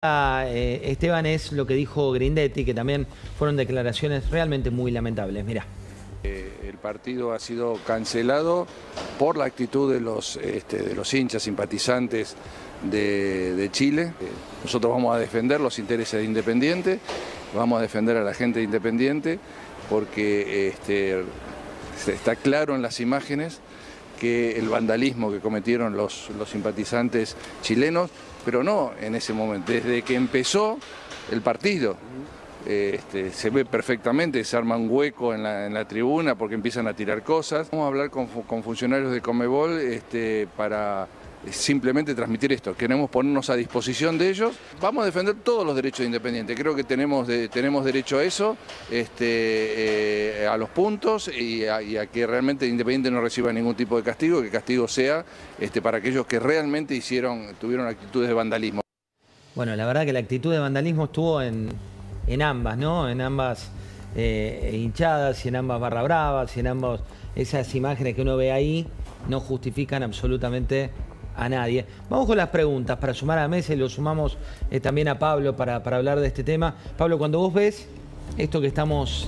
Esteban, es lo que dijo Grindetti, que también fueron declaraciones realmente muy lamentables. Mirá. El partido ha sido cancelado por la actitud de los hinchas simpatizantes de Chile. Nosotros vamos a defender los intereses de Independiente, vamos a defender a la gente de Independiente, porque está claro en las imágenes que el vandalismo que cometieron los simpatizantes chilenos, pero no en ese momento, desde que empezó el partido. Se ve perfectamente, se arma un hueco en la tribuna porque empiezan a tirar cosas. Vamos a hablar con funcionarios de Conmebol para simplemente transmitir esto. Queremos ponernos a disposición de ellos. Vamos a defender todos los derechos de Independiente. Creo que tenemos derecho a eso, a los puntos y a que realmente Independiente no reciba ningún tipo de castigo, que el castigo sea para aquellos que realmente tuvieron actitudes de vandalismo. Bueno, la verdad que la actitud de vandalismo estuvo en ambas, ¿no? En ambas hinchadas y en ambas barra bravas y en ambas esas imágenes que uno ve ahí no justifican absolutamente a nadie. Vamos con las preguntas para sumar a la mesa y lo sumamos también a Pablo para hablar de este tema. Pablo, cuando vos ves esto que estamos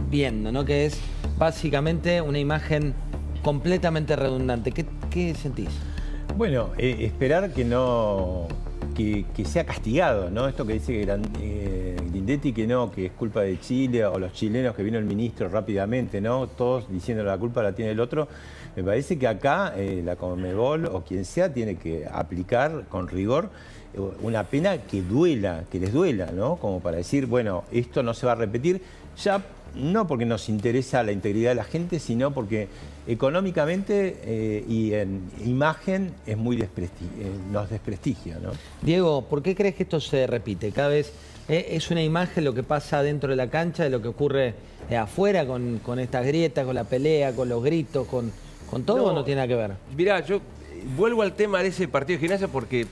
viendo, ¿no? Que es básicamente una imagen completamente redundante, ¿qué sentís? Bueno, esperar que no... Que sea castigado, ¿no? Esto que dice Grindetti, que no, que es culpa de Chile, o los chilenos, que vino el ministro rápidamente, ¿no? Todos diciendo la culpa la tiene el otro. Me parece que acá la Conmebol o quien sea tiene que aplicar con rigor una pena que duela, que les duela, ¿no? Como para decir, bueno, esto no se va a repetir, ya no porque nos interesa la integridad de la gente, sino porque económicamente y en imagen es muy nos desprestigia, ¿no? Diego, ¿por qué crees que esto se repite? Cada vez es una imagen lo que pasa dentro de la cancha, de lo que ocurre afuera con estas grietas, con la pelea, con los gritos, con todo, no, ¿o no tiene nada que ver? Mirá, yo vuelvo al tema de ese partido de Gimnasia porque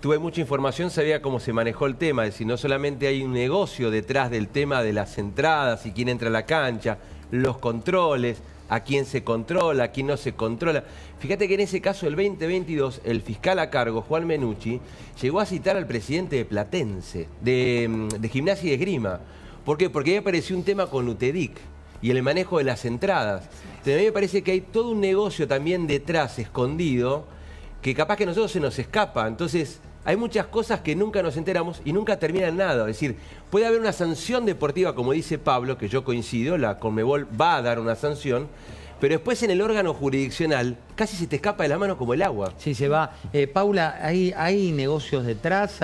tuve mucha información, sabía cómo se manejó el tema, es decir, no solamente hay un negocio detrás del tema de las entradas y quién entra a la cancha, los controles, a quién se controla, a quién no se controla. Fíjate que en ese caso, el 2022, el fiscal a cargo, Juan Menucci, llegó a citar al presidente de Platense, de Gimnasia y Esgrima. ¿Por qué? Porque ahí apareció un tema con UTEDIC y el manejo de las entradas. Entonces, a mí me parece que hay todo un negocio también detrás, escondido, que capaz que a nosotros se nos escapa. Entonces, hay muchas cosas que nunca nos enteramos y nunca terminan nada. Es decir, puede haber una sanción deportiva, como dice Pablo, que yo coincido, la Conmebol va a dar una sanción, pero después en el órgano jurisdiccional casi se te escapa de la mano como el agua. Sí, se va. Paula, ¿hay negocios detrás?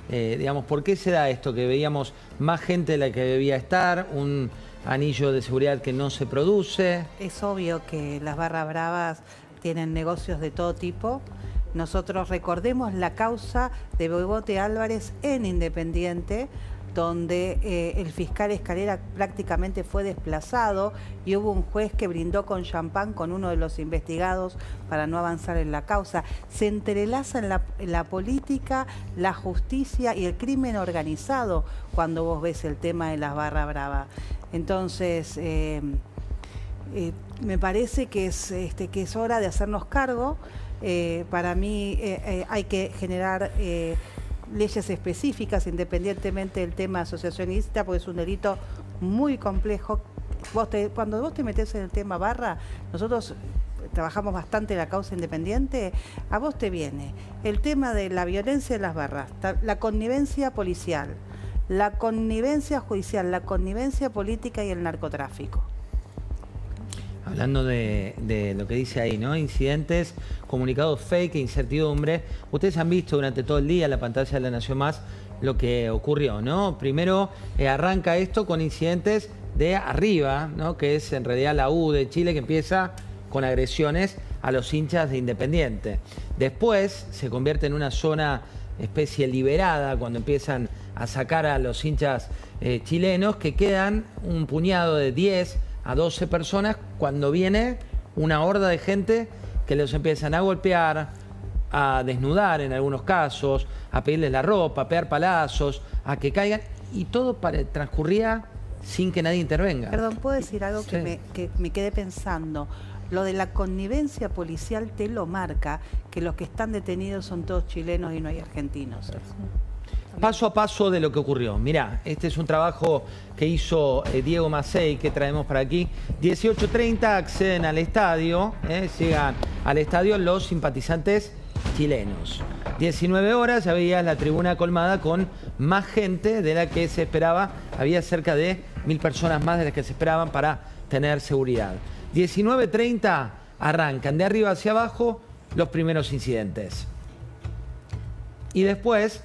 Digamos, ¿por qué se da esto? Que veíamos más gente de la que debía estar, un anillo de seguridad que no se produce. Es obvio que las barras bravas tienen negocios de todo tipo. Nosotros recordemos la causa de Bebote Álvarez en Independiente, donde el fiscal Escalera prácticamente fue desplazado y hubo un juez que brindó con champán con uno de los investigados para no avanzar en la causa. Se entrelaza en la política, la justicia y el crimen organizado cuando vos ves el tema de las barras bravas. Entonces, me parece que es hora de hacernos cargo. Para mí hay que generar leyes específicas independientemente del tema asociacionista, porque es un delito muy complejo. Cuando vos te metés en el tema barra, nosotros trabajamos bastante la causa independiente, a vos te viene el tema de la violencia en las barras, la connivencia policial, la connivencia judicial, la connivencia política y el narcotráfico. Hablando de lo que dice ahí, ¿no? Incidentes, comunicados fake, incertidumbre. Ustedes han visto durante todo el día en la pantalla de La Nación Más lo que ocurrió, ¿no? Primero arranca esto con incidentes de arriba, ¿no? Que es en realidad la U de Chile, que empieza con agresiones a los hinchas de Independiente. Después se convierte en una zona especie liberada cuando empiezan a sacar a los hinchas chilenos, que quedan un puñado de 10 a 12 personas cuando viene una horda de gente que los empiezan a golpear, a desnudar en algunos casos, a pedirles la ropa, a pegar palazos, a que caigan, y todo transcurría sin que nadie intervenga. Perdón, ¿puedo decir algo? Sí. que me quedé pensando? Lo de la connivencia policial te lo marca, que los que están detenidos son todos chilenos y no hay argentinos. Paso a paso de lo que ocurrió. Mirá, este es un trabajo que hizo Diego Macei, que traemos para aquí. 18:30 acceden al estadio, llegan al estadio los simpatizantes chilenos. 19 horas ya veía la tribuna colmada con más gente de la que se esperaba. Había cerca de 1000 personas más de las que se esperaban para tener seguridad. 19:30 arrancan de arriba hacia abajo los primeros incidentes. Y después,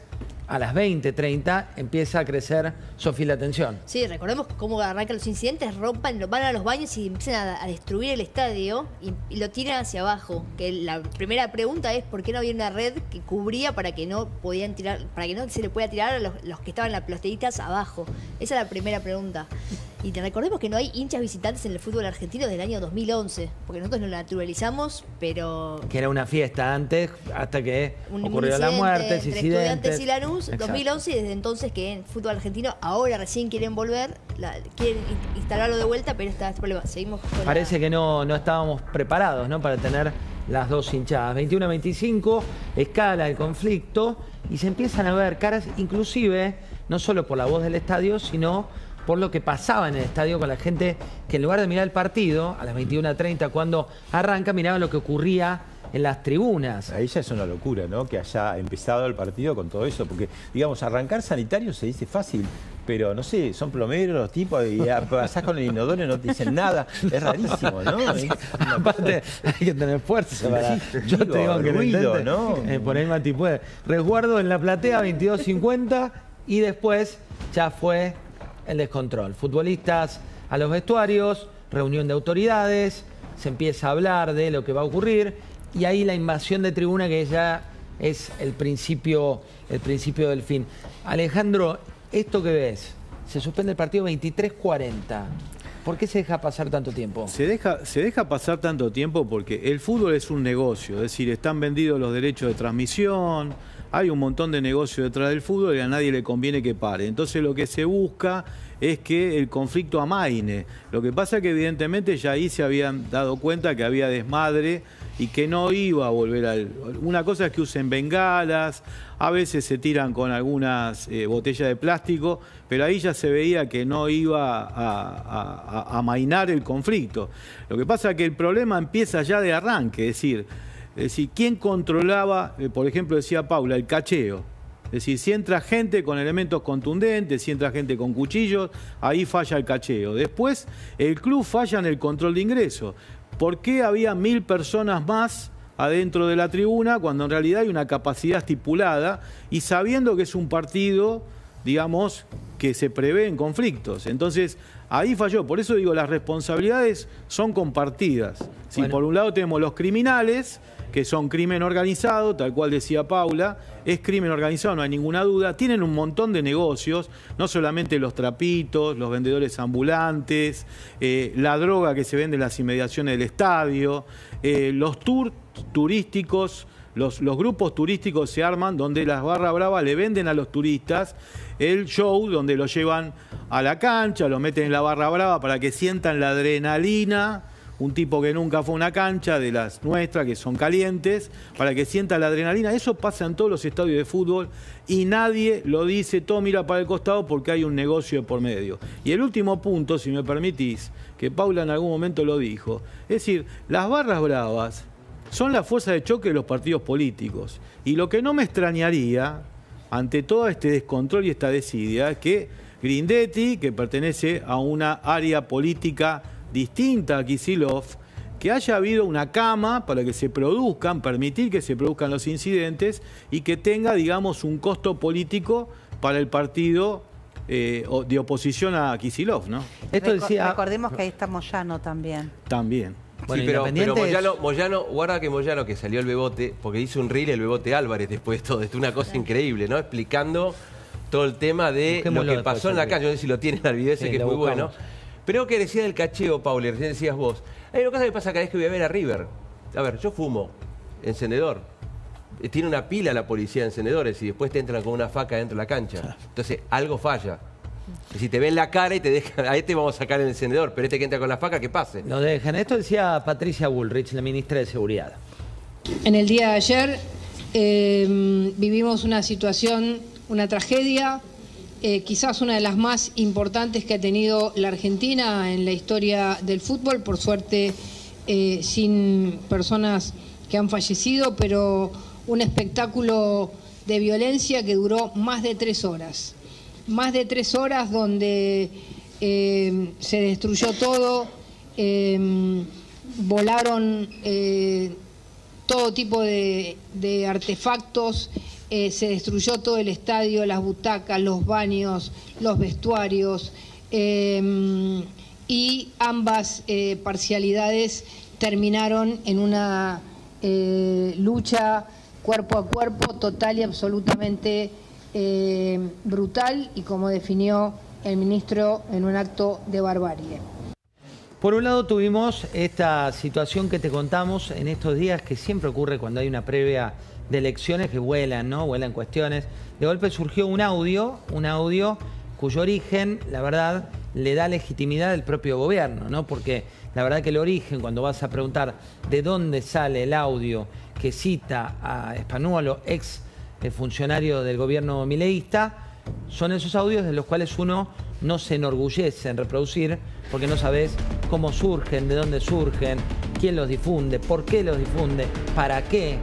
a las 20:30 empieza a crecer, Sofía, la tensión. Sí, recordemos cómo arrancan los incidentes, van a los baños y empiezan a destruir el estadio y lo tiran hacia abajo. Que la primera pregunta es por qué no había una red que cubría para que no podían tirar, para que no se le pueda tirar a los que estaban en las plateritas abajo. Esa es la primera pregunta. Y recordemos que no hay hinchas visitantes en el fútbol argentino desde el año 2011, porque nosotros lo naturalizamos, pero... Que era una fiesta antes, hasta que ocurrió la muerte, muerte, entre Estudiantes y Lanús, 2011, y desde entonces que en fútbol argentino ahora recién quieren volver, quieren instalarlo de vuelta, pero está este problema. Seguimos con Parece que no estábamos preparados, ¿no?, para tener las dos hinchadas. 21:25, escala el conflicto y se empiezan a ver caras, inclusive, no solo por la voz del estadio, sino por lo que pasaba en el estadio con la gente que en lugar de mirar el partido, a las 21:30 cuando arranca, miraba lo que ocurría en las tribunas. Ahí ya es una locura, ¿no?, que haya empezado el partido con todo eso, porque, digamos, arrancar sanitario se dice fácil, pero no sé, son plomeros los tipos y pasás con el inodoro y no te dicen nada. Es rarísimo, ¿no? Aparte, hay que tener fuerza para... Yo te digo que ruido, ¿no? Por ahí Mati puede. Resguardo en la platea, 22:50, y después ya fue el descontrol. Futbolistas a los vestuarios, reunión de autoridades, se empieza a hablar de lo que va a ocurrir, y ahí la invasión de tribuna, que ya es el principio del fin. Alejandro, esto que ves, se suspende el partido 23:40. ¿Por qué se deja pasar tanto tiempo? Se deja pasar tanto tiempo porque el fútbol es un negocio, es decir, están vendidos los derechos de transmisión, hay un montón de negocio detrás del fútbol y a nadie le conviene que pare. Entonces lo que se busca es que el conflicto amaine. Lo que pasa es que evidentemente ya ahí se habían dado cuenta que había desmadre y que no iba a volver al... Una cosa es que usen bengalas, a veces se tiran con algunas botellas de plástico, pero ahí ya se veía que no iba a amainar el conflicto. Lo que pasa es que el problema empieza ya de arranque, es decir, ¿quién controlaba, por ejemplo, decía Paula, el cacheo? Es decir, si entra gente con elementos contundentes, si entra gente con cuchillos, ahí falla el cacheo. Después, el club falla en el control de ingreso. ¿Por qué había 1000 personas más adentro de la tribuna cuando en realidad hay una capacidad estipulada y sabiendo que es un partido, digamos, que se prevé en conflictos? Entonces, ahí falló. Por eso digo, las responsabilidades son compartidas. Si por un lado tenemos los criminales, que son crimen organizado, tal cual decía Paula, es crimen organizado, no hay ninguna duda. Tienen un montón de negocios, no solamente los trapitos, los vendedores ambulantes, la droga que se vende en las inmediaciones del estadio, los tours turísticos, los grupos turísticos se arman donde las barras bravas le venden a los turistas el show, donde lo llevan a la cancha, lo meten en la barra brava para que sientan la adrenalina. Un tipo que nunca fue a una cancha, de las nuestras, que son calientes, para que sienta la adrenalina. Eso pasa en todos los estadios de fútbol y nadie lo dice, todo mira para el costado porque hay un negocio por medio. Y el último punto, si me permitís, que Paula en algún momento lo dijo, es decir, las barras bravas son la fuerza de choque de los partidos políticos. Y lo que no me extrañaría, ante todo este descontrol y esta desidia, es que Grindetti, que pertenece a una área política distinta a Kicillof, que haya habido una cama para que se produzcan, permitir que se produzcan los incidentes y que tenga, digamos, un costo político para el partido de oposición a Kicillof, ¿no? Esto decía... Recordemos que ahí está Moyano también. También. Bueno, sí, pero Moyano, guarda que Moyano, que salió el Bebote, porque hizo un reel el Bebote Álvarez después de todo esto, una cosa increíble, ¿no? Explicando todo el tema de lo que pasó en la calle. Yo no sé si lo tienen al video ese, que es muy bueno. Pero que decía del cacheo, Pauli, recién decías vos. Hay una cosa que pasa cada vez que voy a ver a River. A ver, yo fumo, encendedor. Tiene una pila la policía de encendedores y después te entran con una faca dentro de la cancha. Entonces, algo falla. Si te ven la cara y te dejan, a este vamos a sacar el encendedor, pero este que entra con la faca, que pase. Lo dejan. Esto decía Patricia Bullrich, la ministra de Seguridad. En el día de ayer vivimos una situación una tragedia, quizás una de las más importantes que ha tenido la Argentina en la historia del fútbol, por suerte sin personas que han fallecido, pero un espectáculo de violencia que duró más de 3 horas. Más de 3 horas donde se destruyó todo, volaron todo tipo de artefactos, se destruyó todo el estadio, las butacas, los baños, los vestuarios, y ambas parcialidades terminaron en una lucha cuerpo a cuerpo total y absolutamente brutal, y como definió el ministro, en un acto de barbarie. Por un lado tuvimos esta situación que te contamos en estos días, que siempre ocurre cuando hay una previa de elecciones, que vuelan, ¿no? Vuelan cuestiones. De golpe surgió un audio cuyo origen, la verdad, le da legitimidad al propio gobierno, ¿no? Porque la verdad que el origen, cuando vas a preguntar de dónde sale el audio que cita a Spanuolo, ex funcionario del gobierno mileísta, son esos audios de los cuales uno no se enorgullece en reproducir, porque no sabes cómo surgen, de dónde surgen, quién los difunde, por qué los difunde, para qué.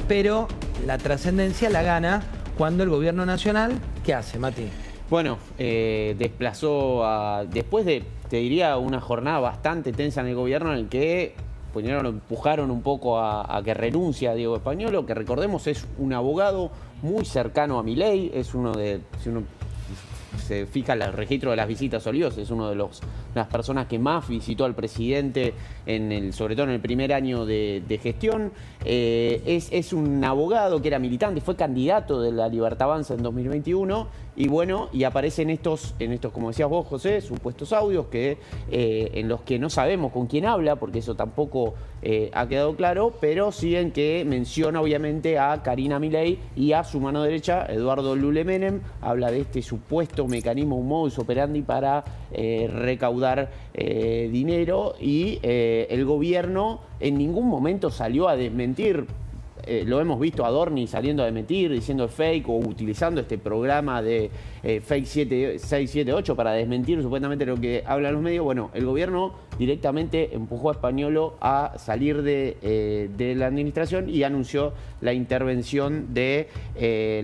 Pero la trascendencia la gana cuando el gobierno nacional, ¿qué hace, Mati? Bueno, desplazó después de, te diría, una jornada bastante tensa en el gobierno, en el que empujaron un poco a que renuncie a Diego Spanuolo, que recordemos es un abogado muy cercano a Milei, es uno de, si uno se fija en el registro de las visitas a Olivos, es uno de las personas que más visitó al presidente, sobre todo en el primer año de gestión. Es un abogado que era militante, fue candidato de la Libertad Avanza en 2021, y bueno, y aparecen estos, como decías vos, José, supuestos audios en los que no sabemos con quién habla, porque eso tampoco ha quedado claro, pero sí en que menciona obviamente a Karina Milei y a su mano derecha, Eduardo Lule Menem. Habla de este supuesto mecanismo, un modus operandi para recaudar dinero, y el gobierno en ningún momento salió a desmentir. Lo hemos visto a Adorni saliendo a desmentir, diciendo fake, o utilizando este programa de Fake 678 para desmentir supuestamente lo que hablan los medios. Bueno, el gobierno directamente empujó a Spanuolo a salir de la administración y anunció la intervención de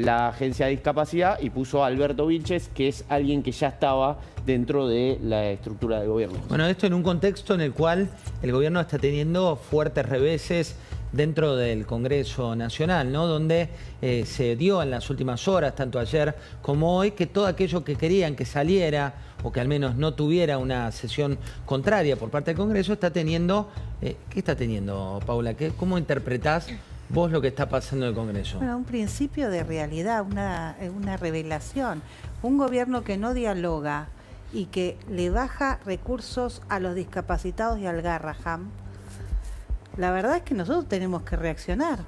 la Agencia de Discapacidad, y puso a Alberto Vilches, que es alguien que ya estaba dentro de la estructura del gobierno. Bueno, esto en un contexto en el cual el gobierno está teniendo fuertes reveses dentro del Congreso Nacional, ¿no? Donde se dio en las últimas horas, tanto ayer como hoy, que todo aquello que querían que saliera, o que al menos no tuviera una sesión contraria por parte del Congreso, está teniendo... ¿Qué está teniendo, Paula? ¿Cómo interpretás vos lo que está pasando en el Congreso? Bueno, un principio de realidad, una revelación. Un gobierno que no dialoga y que le baja recursos a los discapacitados y al Garraham. La verdad es que nosotros tenemos que reaccionar.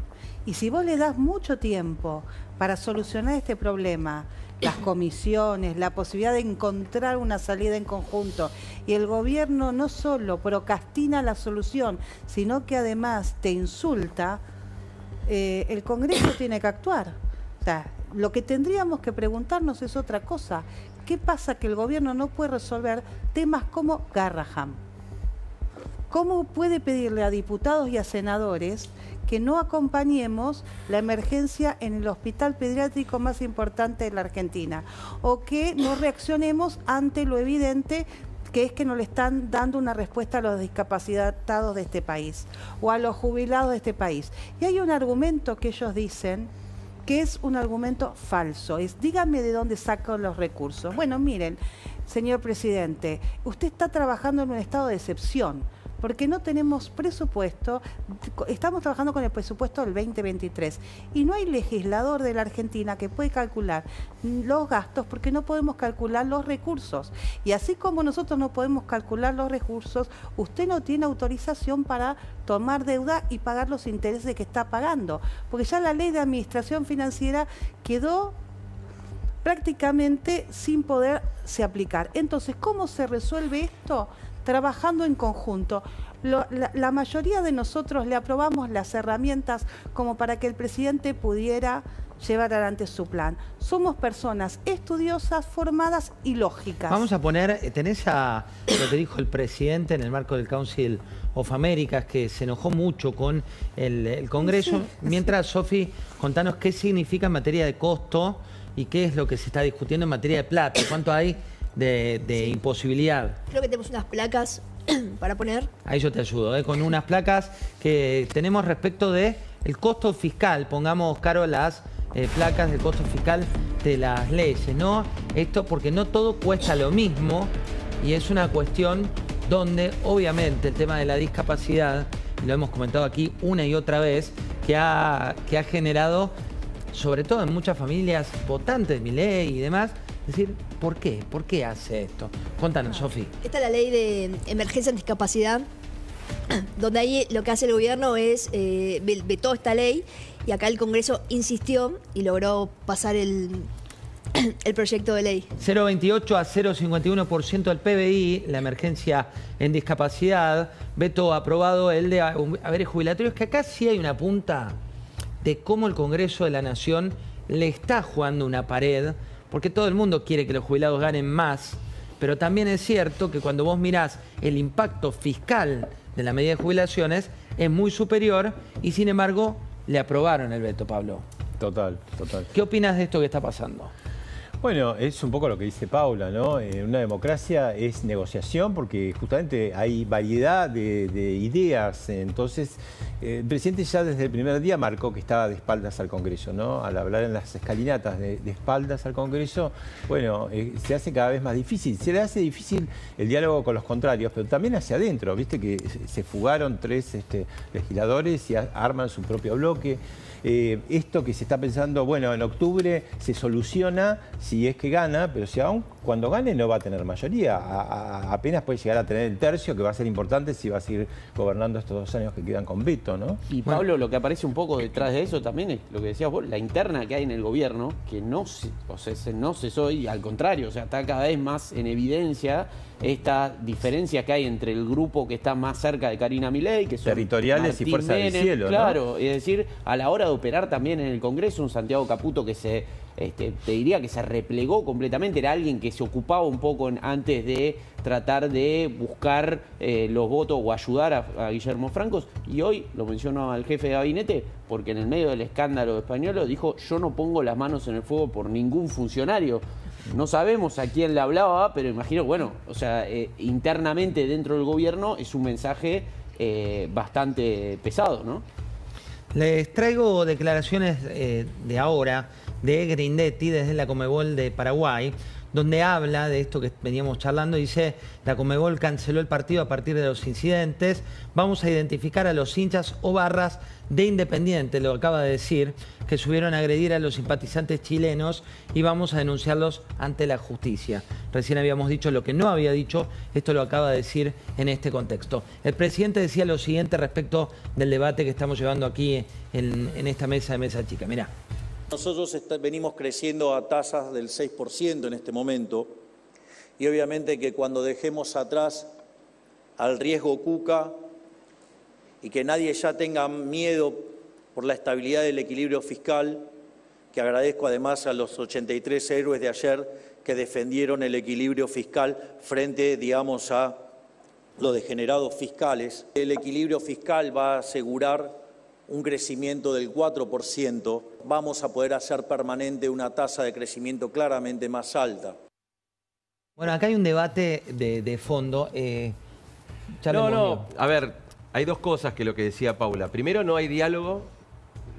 Y si vos le das mucho tiempo para solucionar este problema, las comisiones, la posibilidad de encontrar una salida en conjunto, y el gobierno no solo procrastina la solución, sino que además te insulta, el Congreso tiene que actuar. O sea, lo que tendríamos que preguntarnos es otra cosa. ¿Qué pasa que el gobierno no puede resolver temas como Garraham? ¿Cómo puede pedirle a diputados y a senadores que no acompañemos la emergencia en el hospital pediátrico más importante de la Argentina? O que no reaccionemos ante lo evidente, que es que no le están dando una respuesta a los discapacitados de este país o a los jubilados de este país. Y hay un argumento que ellos dicen que es un argumento falso. Es, díganme de dónde sacan los recursos. Bueno, miren, señor presidente, usted está trabajando en un estado de excepción, porque no tenemos presupuesto, estamos trabajando con el presupuesto del 2023 y no hay legislador de la Argentina que puede calcular los gastos, porque no podemos calcular los recursos. Y así como nosotros no podemos calcular los recursos, usted no tiene autorización para tomar deuda y pagar los intereses que está pagando, porque ya la ley de administración financiera quedó prácticamente sin poderse aplicar. Entonces, ¿cómo se resuelve esto? Trabajando en conjunto. La mayoría de nosotros le aprobamos las herramientas como para que el presidente pudiera llevar adelante su plan. Somos personas estudiosas, formadas y lógicas. Vamos a poner, tenés a lo que dijo el presidente en el marco del Council of Americas, que se enojó mucho con el Congreso. Sí. Mientras, Sofi, contanos qué significa en materia de costo y qué es lo que se está discutiendo en materia de plata. ¿Cuánto hay de imposibilidad? Creo que tenemos unas placas para poner. Ahí yo te ayudo, con unas placas que tenemos respecto de el costo fiscal. Pongamos, Caro, las placas del costo fiscal de las leyes, ¿no? Esto porque no todo cuesta lo mismo y es una cuestión donde obviamente el tema de la discapacidad, lo hemos comentado aquí una y otra vez, que ha generado, sobre todo en muchas familias votantes de Milei y demás, decir, ¿por qué? ¿Por qué hace esto? Contanos, Sofi. Esta es la ley de emergencia en discapacidad, donde ahí lo que hace el gobierno es vetó esta ley y acá el Congreso insistió y logró pasar el proyecto de ley. 0,28 a 0,51% del PBI, la emergencia en discapacidad, veto aprobado el de haberes jubilatorios, que acá sí hay una punta de cómo el Congreso de la Nación le está jugando una pared, porque todo el mundo quiere que los jubilados ganen más, pero también es cierto que cuando vos mirás el impacto fiscal de la medida de jubilaciones es muy superior y sin embargo le aprobaron el veto, Pablo. Total, total. ¿Qué opinas de esto que está pasando? Bueno, es un poco lo que dice Paula, ¿no? Una democracia es negociación porque justamente hay variedad de ideas. Entonces, el presidente ya desde el primer día marcó que estaba de espaldas al Congreso, ¿no? Al hablar en las escalinatas de espaldas al Congreso, bueno, se hace cada vez más difícil. Se le hace difícil el diálogo con los contrarios, pero también hacia adentro. Viste que se fugaron 3 legisladores y arman su propio bloque. Esto que se está pensando, bueno, en octubre se soluciona si es que gana, pero si aún cuando gane no va a tener mayoría. Apenas puede llegar a tener el tercio, que va a ser importante si va a seguir gobernando estos 2 años que quedan con veto, ¿no? Y Pablo, lo que aparece un poco detrás de eso también es lo que decías vos, la interna que hay en el gobierno, que no cesó y al contrario, o sea, está cada vez más en evidencia esta diferencia que hay entre el grupo que está más cerca de Karina Milei, que son territoriales Martín y Fuerza del Menem, Cielo, claro, ¿no? Es decir, a la hora de operar también en el Congreso, un Santiago Caputo que te diría que se replegó completamente, era alguien que se ocupaba un poco antes de tratar de buscar los votos o ayudar a Guillermo Francos, y hoy lo menciono al jefe de gabinete porque en el medio del escándalo español dijo: yo no pongo las manos en el fuego por ningún funcionario. No sabemos a quién le hablaba, pero imagino, bueno, o sea, internamente dentro del gobierno es un mensaje bastante pesado, ¿no? Les traigo declaraciones de ahora de Grindetti desde la Conmebol de Paraguay, donde habla de esto que veníamos charlando. Dice: la Conmebol canceló el partido a partir de los incidentes. Vamos a identificar a los hinchas o barras de Independiente, lo acaba de decir, que subieron a agredir a los simpatizantes chilenos y vamos a denunciarlos ante la justicia. Recién habíamos dicho lo que no había dicho, esto lo acaba de decir en este contexto. El presidente decía lo siguiente respecto del debate que estamos llevando aquí en esta mesa de Mesa Chica. Mirá. Nosotros venimos creciendo a tasas del 6% en este momento y obviamente que cuando dejemos atrás al riesgo Cuca y que nadie ya tenga miedo por la estabilidad del equilibrio fiscal, que agradezco además a los 83 héroes de ayer que defendieron el equilibrio fiscal frente, digamos, a los degenerados fiscales. El equilibrio fiscal va a asegurar un crecimiento del 4%, vamos a poder hacer permanente una tasa de crecimiento claramente más alta. Bueno, acá hay un debate de fondo. No, a ver, hay 2 cosas que lo que decía Paula. Primero, no hay diálogo,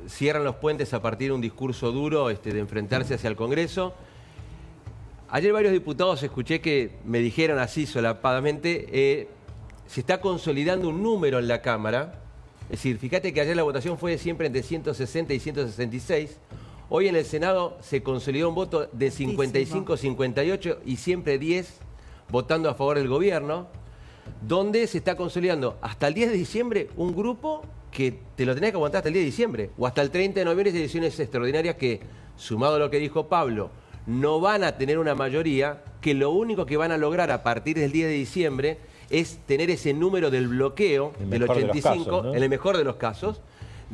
cierran los puentes a partir de un discurso duro de enfrentarse hacia el Congreso. Ayer varios diputados escuché que me dijeron así solapadamente, se está consolidando un número en la Cámara. Es decir, fíjate que ayer la votación fue siempre entre 160 y 166. Hoy en el Senado se consolidó un voto de 55-58 y siempre 10 votando a favor del gobierno, donde se está consolidando hasta el 10 de diciembre un grupo que te lo tenés que aguantar hasta el 10 de diciembre o hasta el 30 de noviembre de ediciones extraordinarias que, sumado a lo que dijo Pablo, no van a tener una mayoría, que lo único que van a lograr a partir del 10 de diciembre es tener ese número del bloqueo del 85, en el mejor de los casos,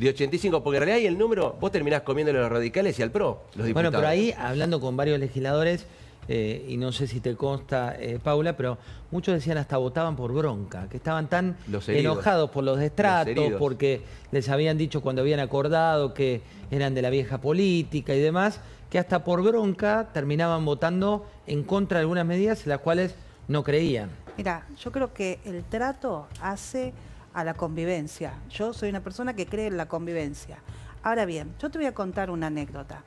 de 85, porque en realidad hay el número, vos terminás comiéndole a los radicales y al PRO, los diputados. Bueno, pero ahí, hablando con varios legisladores, y no sé si te consta, Paula, pero muchos decían hasta votaban por bronca, que estaban tan enojados por los destratos, porque les habían dicho cuando habían acordado que eran de la vieja política y demás, que hasta por bronca terminaban votando en contra de algunas medidas en las cuales no creían. Mira, yo creo que el trato hace a la convivencia. Yo soy una persona que cree en la convivencia. Ahora bien, yo te voy a contar una anécdota.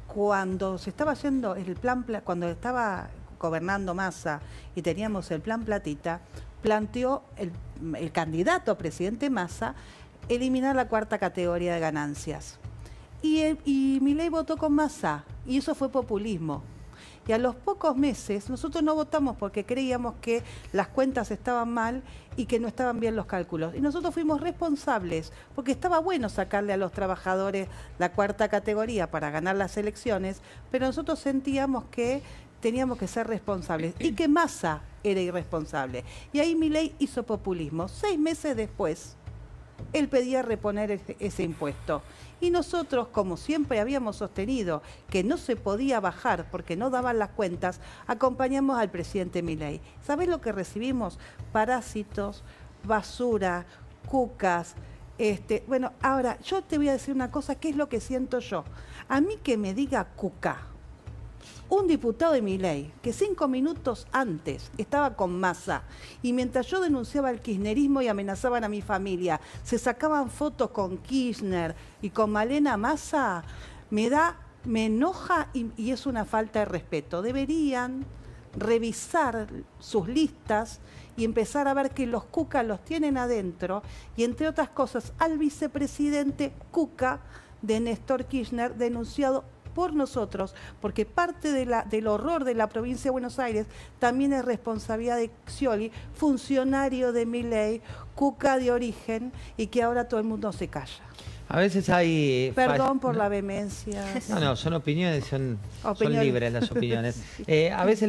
Cuando se estaba haciendo el plan, cuando estaba gobernando Massa y teníamos el plan Platita, planteó el candidato a presidente Massa eliminar la cuarta categoría de ganancias. Y Milei votó con Massa, y eso fue populismo. Y a los pocos meses nosotros no votamos porque creíamos que las cuentas estaban mal y que no estaban bien los cálculos. Y nosotros fuimos responsables porque estaba bueno sacarle a los trabajadores la cuarta categoría para ganar las elecciones, pero nosotros sentíamos que teníamos que ser responsables y que Massa era irresponsable. Y ahí Milei hizo populismo. 6 meses después, él pedía reponer ese impuesto. Y nosotros, como siempre habíamos sostenido que no se podía bajar porque no daban las cuentas, acompañamos al presidente Milei. ¿Sabés lo que recibimos? Parásitos, basura, cucas. Bueno, ahora, yo te voy a decir una cosa, ¿qué es lo que siento yo? A mí que me diga cuca un diputado de Milei, que 5 minutos antes estaba con Massa, y mientras yo denunciaba el kirchnerismo y amenazaban a mi familia, se sacaban fotos con Kirchner y con Malena Massa, me enoja y es una falta de respeto. Deberían revisar sus listas y empezar a ver que los Cuca los tienen adentro, y entre otras cosas al vicepresidente Cuca de Néstor Kirchner, denunciado por nosotros, porque parte del horror de la provincia de Buenos Aires también es responsabilidad de Scioli, funcionario de Milei, Cuca de origen, y que ahora todo el mundo se calla. A veces hay... Perdón por la vehemencia. No, son opiniones, son libres las opiniones. A veces